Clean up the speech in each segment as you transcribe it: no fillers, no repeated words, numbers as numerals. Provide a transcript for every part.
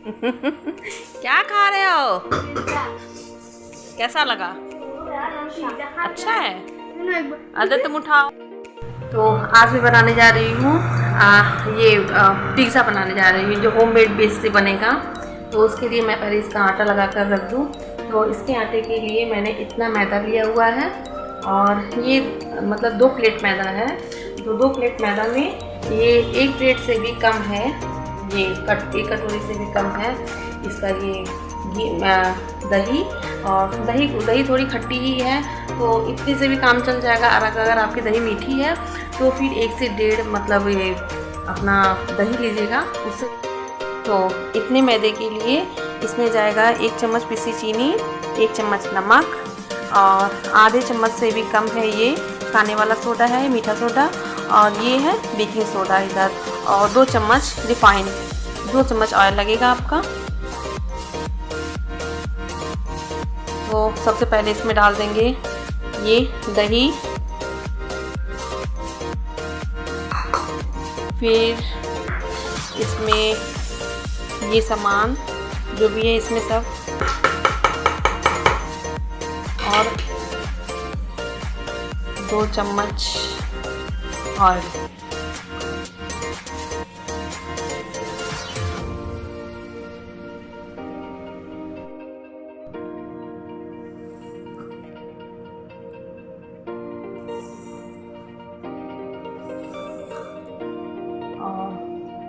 क्या खा रहे हो? कैसा लगा? अच्छा है। अदर तुम उठाओ। तो आज मैं बनाने जा रही हूँ ये पिज़्ज़ा बनाने जा रही हूँ जो होममेड बेस से बनेगा। तो उसके लिए मैं पहले इसका आटा लगा कर रख दूँ। तो इसके आटे के लिए मैंने इतना मैदा लिया हुआ है और ये मतलब 2 प्लेट मैदा है। तो 2 प्लेट मैदा में ये 1 प्लेट से भी कम है, ये एक कटोरी से भी कम है इसका ये दही। और दही थोड़ी खट्टी ही है तो इतने से भी काम चल जाएगा। और अगर आपकी दही मीठी है तो फिर 1 से 1.5 मतलब ये अपना दही लीजिएगा उससे। तो इतने मैदे के लिए इसमें जाएगा 1 चम्मच पिसी चीनी, 1 चम्मच नमक और आधे चम्मच से भी कम है ये खाने वाला सोडा है, मीठा सोडा, और ये है बेकिंग सोडा इधर, और 2 चम्मच रिफाइंड, 2 चम्मच ऑयल लगेगा आपका। तो सबसे पहले इसमें डाल देंगे ये दही, फिर इसमें ये सामान जो भी है इसमें सब, और 2 चम्मच ऑयल।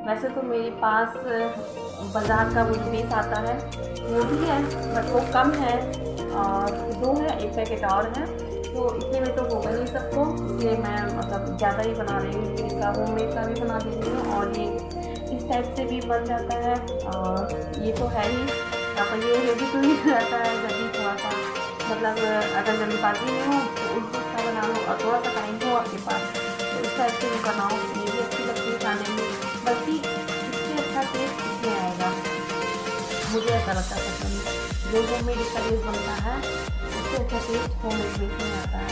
वैसे तो मेरे पास बाज़ार का वो बेस आता है वो भी है बट वो कम है और 2 है, 1 पैकेट और है। तो इतने में तो होगा नहीं सबको, इसलिए मैं मतलब ज़्यादा ही बना रही हूँ। इसका होममेड का भी बना देती हूँ और ये इस टाइप से भी बन जाता है। और ये तो है ही अब ये रेडी टू ईट रहता है। जब भी थोड़ा सा मतलब अगर जल्दबाजी में हो तो उस चीज़ का बना लो और थोड़ा सा टाइम हो आपके पास तो इस टाइप से भी बनाओ, ये भी अच्छी लगती है खाने में। बल्कि इससे अच्छा टेस्ट इसमें आएगा, मुझे ऐसा लगता है। सच जो होममेड इसका बेस बनता है उससे अच्छा टेस्ट होममेड बेस में आता है।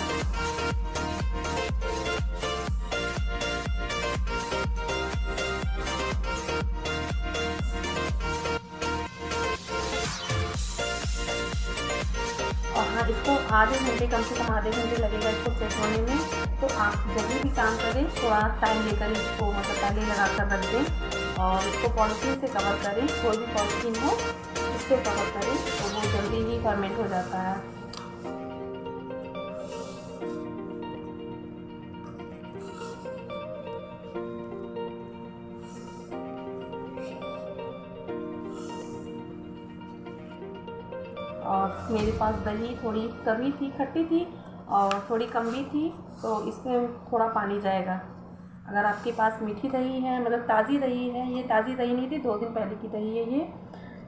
और हाँ, इसको आधे घंटे, कम से कम आधे घंटे लगेगा इसको सेट होने में। तो आप जब भी काम करें थोड़ा टाइम लेकर इसको मतलब पहले लगा कर रख दें और इसको पॉलिथीन से कवर करें, कोई भी पॉलिथीन हो इससे कवर करें तो वो जल्दी ही फर्मेंट हो जाता है। और मेरे पास दही थोड़ी कमी थी, खट्टी थी और थोड़ी कम भी थी, तो इसमें थोड़ा पानी जाएगा। अगर आपके पास मीठी दही है मतलब ताज़ी दही है, ये ताज़ी दही नहीं थी, 2 दिन पहले की दही है ये,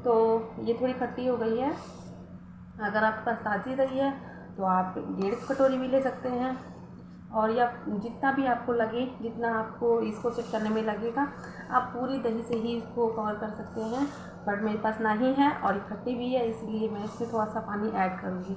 तो ये थोड़ी खट्टी हो गई है। अगर आपके पास ताज़ी दही है तो आप 1.5 कटोरी भी ले सकते हैं, और या जितना भी आपको लगे, जितना आपको इसको सेट करने में लगेगा आप पूरी दही से ही इसको कवर कर सकते हैं। बट मेरे पास नहीं है और ये खट्टी भी है इसलिए मैं इसमें थोड़ा सा पानी ऐड करूँगी।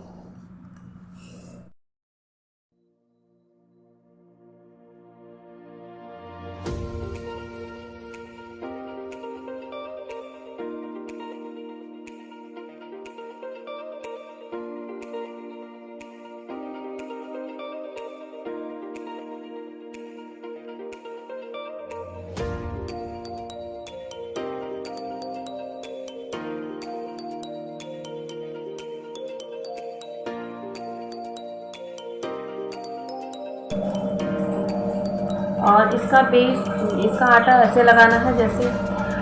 और इसका बेस, इसका आटा ऐसे लगाना है जैसे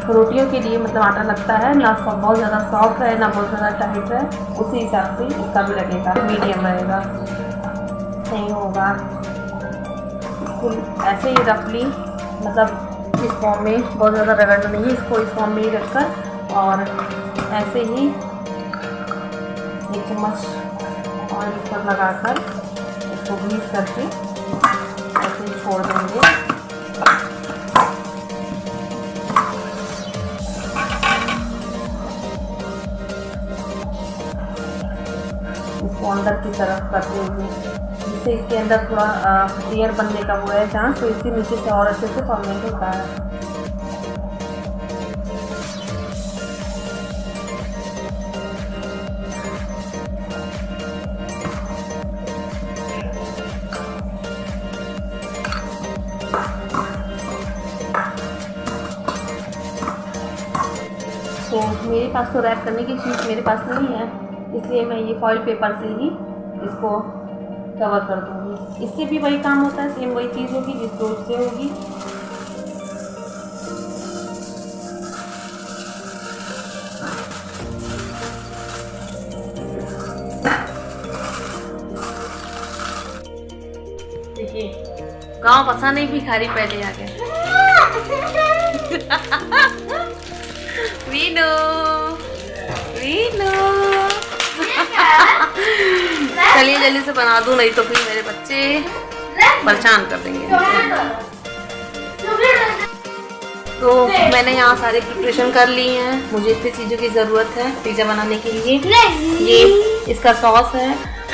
रोटियों के लिए मतलब आटा लगता है, ना बहुत ज़्यादा सॉफ्ट है ना बहुत ज़्यादा टाइट है, उसी हिसाब से इसका भी लगेगा, मीडियम रहेगा, नहीं होगा। इसको ऐसे ही रफली मतलब इस फॉर्म में बहुत ज़्यादा रगड़ना नहीं है, इसको इस फॉर्म में ही रखकर और ऐसे ही 1 चम्मच ऑयल इस पर लगाकर इसको ग्रीस करके ऐसे ही छोड़ देंगे। इसको अंदर की तरफ करते हुए जिससे इसके अंदर थोड़ा एयर बनने का वो है चांस, तो इसके नीचे से और अच्छे से फर्मेंट होता है। तो मेरे पास तो रैप करने की चीज़ मेरे पास नहीं है, इसलिए मैं ये फॉइल पेपर से ही इसको कवर कर दूँगी। इससे भी वही काम होता है, सेम वही चीज़ होगी जिस रोज से होगी। देखिए गाँव पसा नहीं, भिखारी पहले आ गए। वीनू वीनू चलिए जल्दी से बना दूं, नहीं तो फिर मेरे बच्चे परेशान कर देंगे। तो मैंने यहाँ सारे प्रिपरेशन कर ली हैं। मुझे इतनी चीज़ों की ज़रूरत है पिज़्ज़ा बनाने के लिए। ये इसका सॉस है,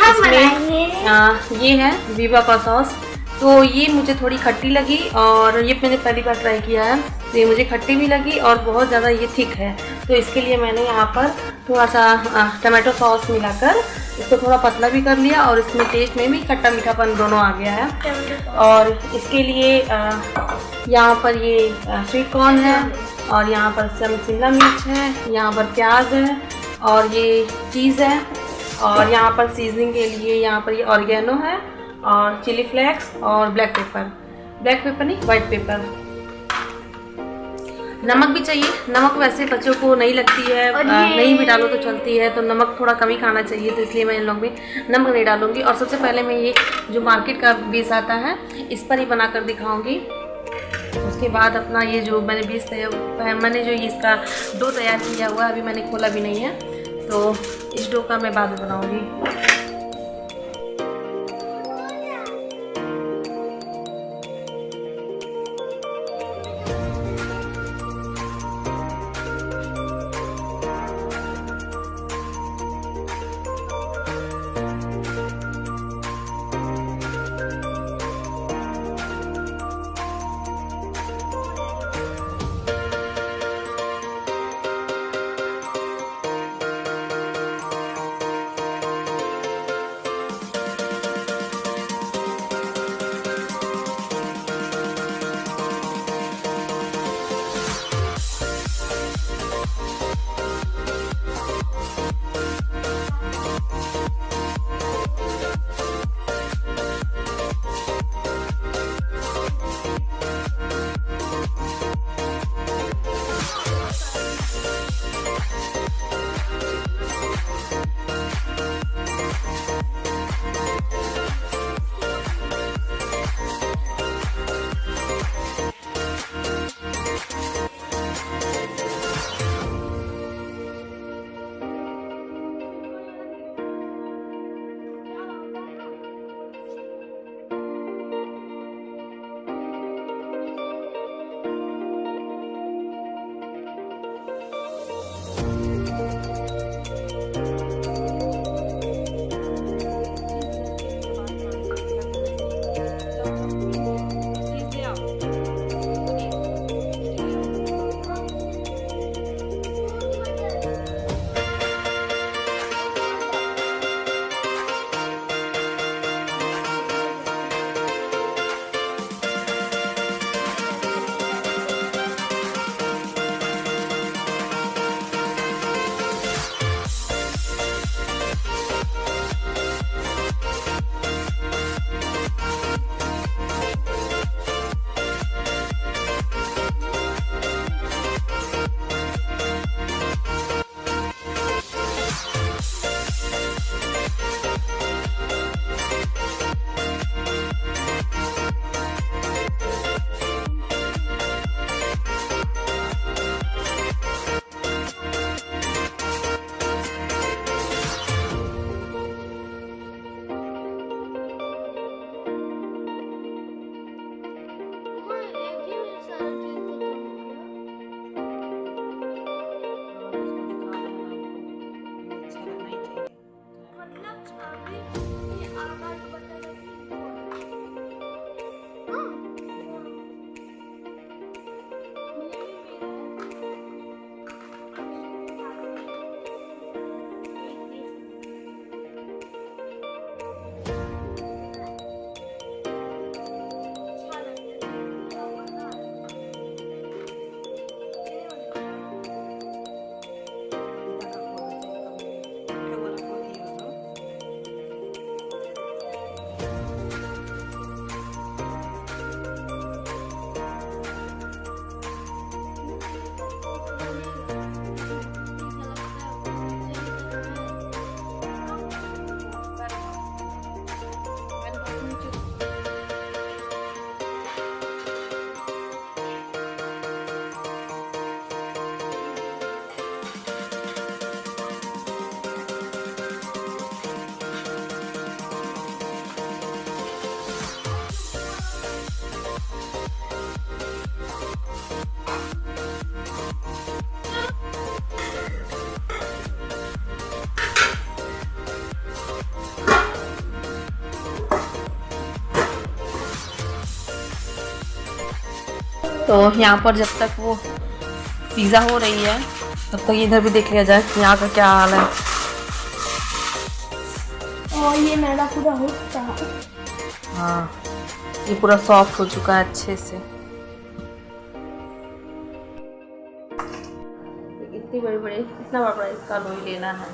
इसमें ये है वीवा का सॉस। तो ये मुझे थोड़ी खट्टी लगी और ये मैंने पहली बार ट्राई किया है, तो ये मुझे खट्टी भी लगी और बहुत ज़्यादा ये थिक है। तो इसके लिए मैंने यहाँ पर थोड़ा सा टमाटो सॉस मिलाकर इसको थोड़ा पतला भी कर लिया और इसमें टेस्ट में भी खट्टा मीठापन दोनों आ गया है। और इसके लिए यहाँ पर ये स्वीट कॉर्न है और यहाँ पर शिमला मिर्च है, यहाँ पर प्याज है और ये चीज़ है। और यहाँ पर सीजनिंग के लिए यहाँ पर ये ऑरिगेनो है और चिली फ्लेक्स और ब्लैक पेपर नहीं, वाइट पेपर। नमक भी चाहिए। नमक वैसे बच्चों को नहीं लगती है, नहीं भी डालो तो चलती है, तो नमक थोड़ा कम ही खाना चाहिए, तो इसलिए मैं इन लोग में नमक नहीं डालूंगी। और सबसे पहले मैं ये जो मार्केट का बीस आता है इस पर ही बनाकर दिखाऊंगी। उसके बाद अपना ये जो मैंने मैंने जो इसका डो तैयार किया हुआ है, अभी मैंने खोला भी नहीं है, तो इस डो का मैं बाद में बनाऊंगी। तो यहाँ पर जब तक वो पिज़्ज़ा हो रही है तब तक इधर भी देख लिया जाए कि यहाँ का क्या हाल है। और ये मैदा पूरा हो चुका है। हाँ, ये पूरा सॉफ्ट हो चुका है अच्छे से। इतनी बड़ी इतना बड़ा इसका लोई लेना है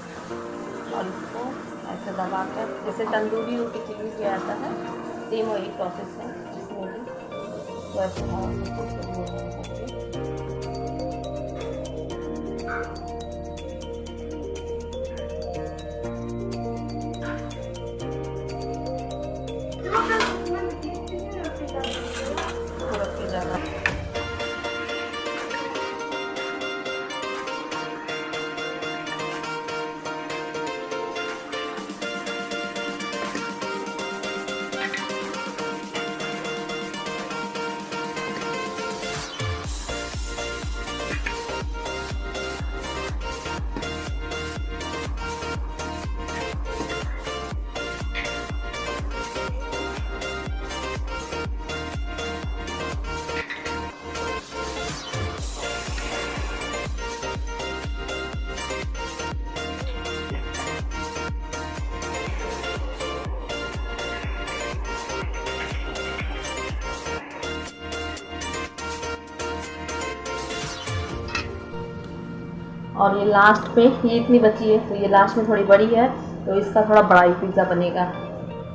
और इसको ऐसे दबा कर, जैसे तंदूरी रोटी के लिए भी आता है, सेम वही प्रोसेस है इसमें भी। तो ऐसे और ये लास्ट पे ये इतनी बची है, तो ये लास्ट में थोड़ी बड़ी है, तो इसका थोड़ा बड़ा ही पिज़्ज़ा बनेगा।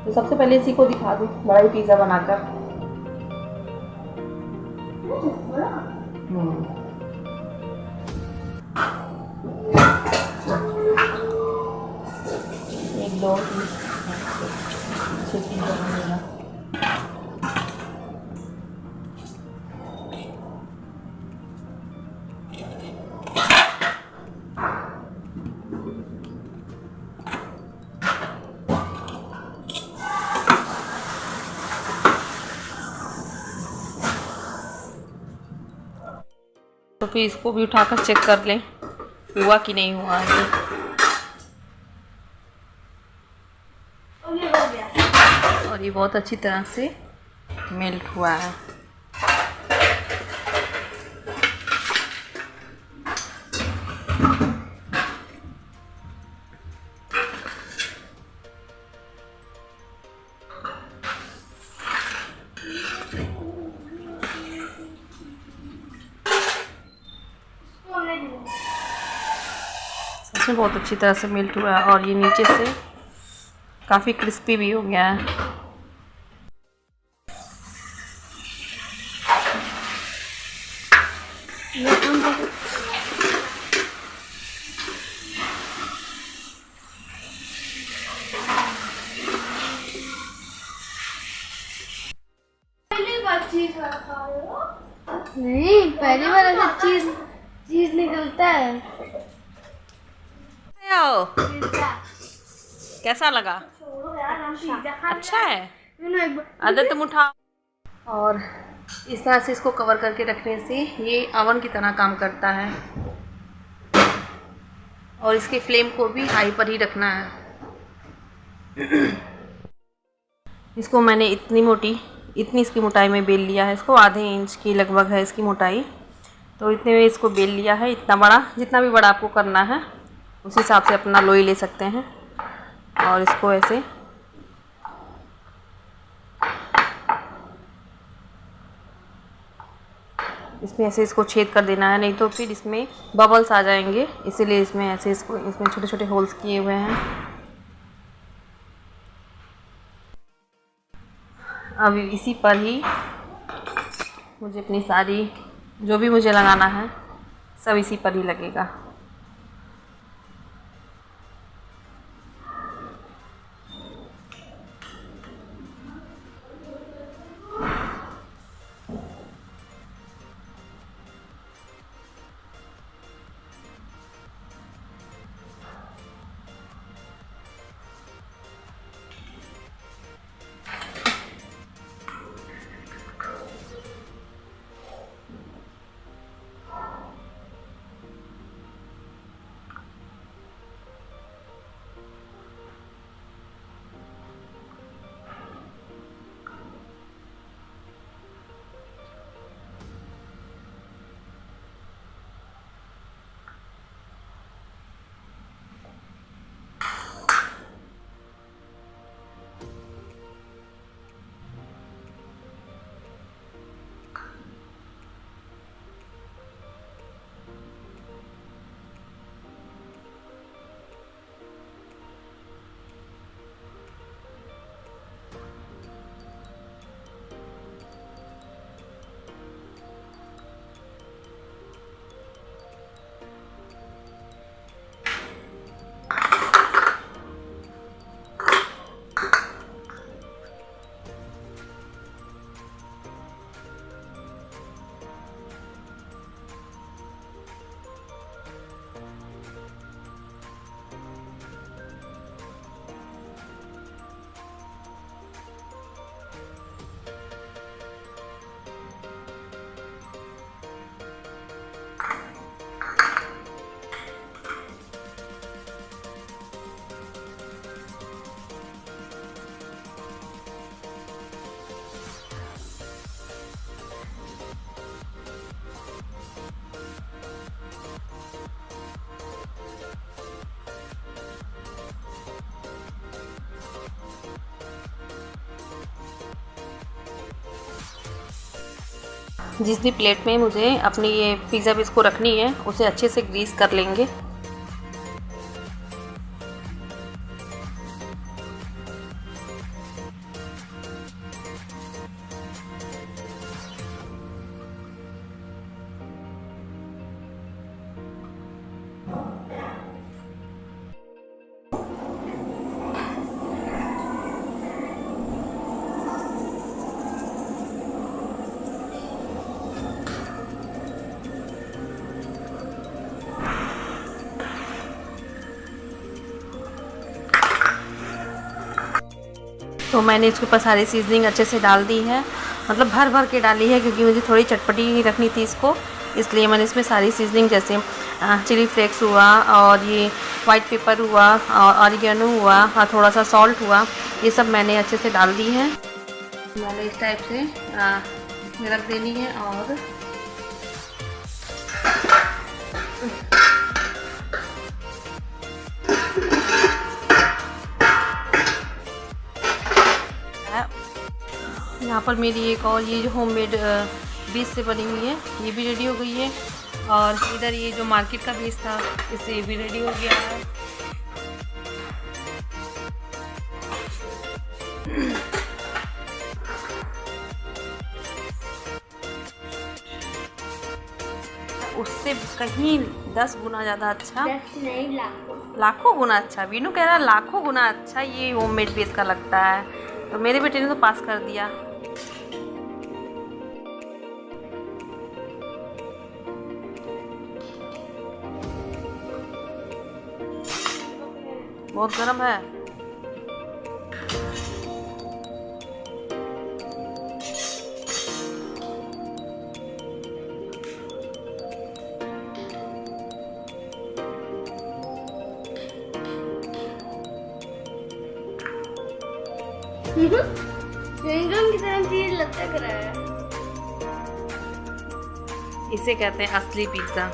तो सबसे पहले इसी को दिखा दूँ बड़ा ही पिज़्ज़ा बनाकर। एक दो पिज़्ज़ा बनेगा। तो फिर इसको भी उठाकर चेक कर लें हुआ कि नहीं हुआ है। और ये बहुत अच्छी तरह से मेल्ट हुआ है। इसमें बहुत अच्छी तरह से मेल्ट हुआ है और ये नीचे से काफ़ी क्रिस्पी भी हो गया है। नहीं, पहली बार ऐसा चीज निकलता है। कैसा लगा? अच्छा है। आदत तुम उठाओ। और इस तरह से इसको कवर करके रखने से ये अवन की तरह काम करता है और इसके फ्लेम को भी हाई पर ही रखना है। इसको मैंने इतनी इसकी मोटाई में बेल लिया है। इसको आधे इंच की लगभग है इसकी मोटाई, तो इतने में इसको बेल लिया है। इतना बड़ा, जितना भी बड़ा आपको करना है उस हिसाब से अपना लोई ले सकते हैं। और इसको ऐसे इसमें ऐसे इसको छेद कर देना है, नहीं तो फिर इसमें बबल्स आ जाएंगे, इसीलिए इसमें ऐसे इसमें छोटे छोटे होल्स किए हुए हैं। अब इसी पर ही मुझे अपनी सारी जो भी मुझे लगाना है सब इसी पर ही लगेगा। जिस भी प्लेट में मुझे अपनी ये पिज़्ज़ा बेस को रखनी है उसे अच्छे से ग्रीस कर लेंगे। तो मैंने इसके ऊपर सारी सीजनिंग अच्छे से डाल दी है, मतलब भर भर के डाली है क्योंकि मुझे थोड़ी चटपटी रखनी थी इसको, इसलिए मैंने इसमें सारी सीजनिंग जैसे चिली फ्लेक्स हुआ और ये वाइट पेपर हुआ और ऑरिगेनो हुआ और थोड़ा सा सॉल्ट हुआ, ये सब मैंने अच्छे से डाल दी है। मैंने इस टाइप से रख देनी है और यहाँ पर मेरी एक और ये जो होममेड बेस से बनी हुई है ये भी रेडी हो गई है, और इधर ये जो मार्केट का बेस था इससे ये भी रेडी हो गया है। उससे कहीं 10 गुना ज़्यादा अच्छा, नहीं लाखों गुना अच्छा, वीनू कह रहा लाखों गुना अच्छा ये होममेड बेस का लगता है। तो मेरे बेटे ने तो पास कर दिया। बहुत गर्म है। च्युइंगम की तरह चीज लटक रहा है। इसे कहते हैं असली पिज्ज़ा।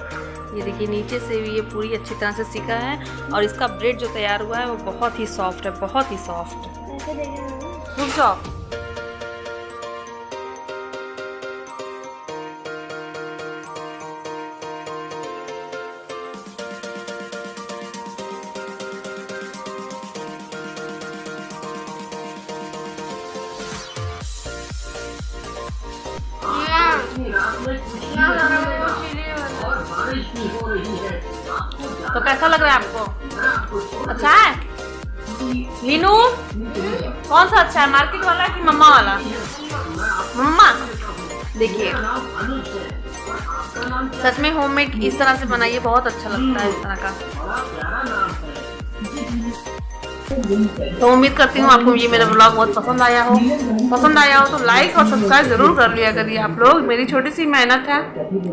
ये देखिए नीचे से भी ये पूरी अच्छी तरह से सिका है और इसका ब्रेड जो तैयार हुआ है वो बहुत ही सॉफ्ट है, बहुत ही सॉफ्ट। रुक जाओ। तो कैसा लग रहा है आपको? अच्छा है? लीनू कौन सा अच्छा है, मार्केट वाला कि मम्मा वाला? मम्मा देखिए सच में होममेड इस तरह से बनाइए, बहुत अच्छा लगता है इस तरह का। तो उम्मीद करती हूँ आपको ये मेरा ब्लॉग बहुत पसंद आया हो तो लाइक और सब्सक्राइब जरूर कर लिया करिए आप लोग। मेरी छोटी सी मेहनत है,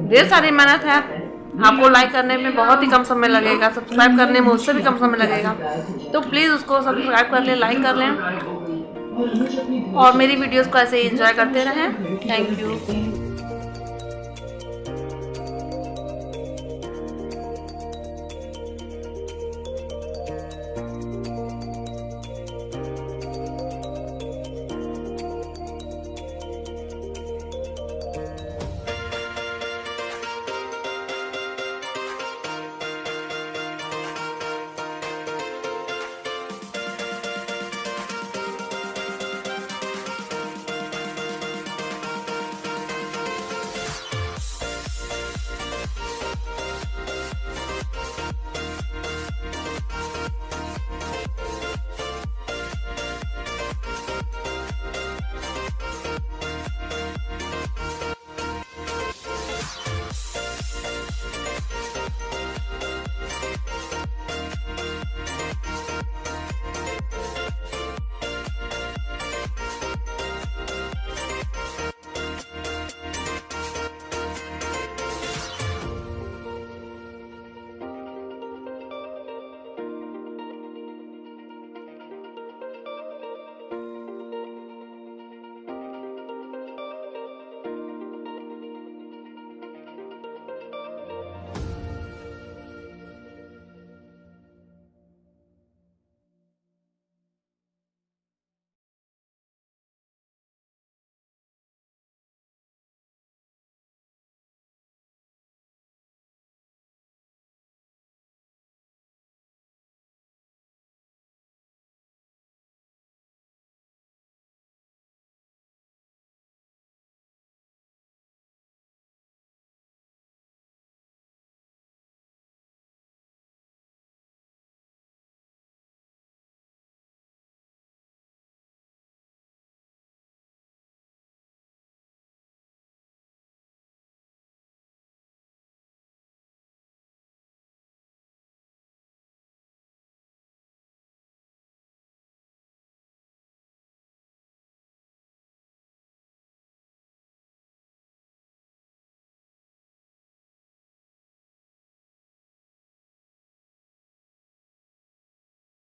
ढेर सारी मेहनत है। आपको लाइक करने में बहुत ही कम समय लगेगा, सब्सक्राइब करने में उससे भी कम समय लगेगा। तो प्लीज़ उसको सब्सक्राइब कर लें, लाइक कर लें और मेरी वीडियोस को ऐसे ही एंजॉय करते रहें। Thank you.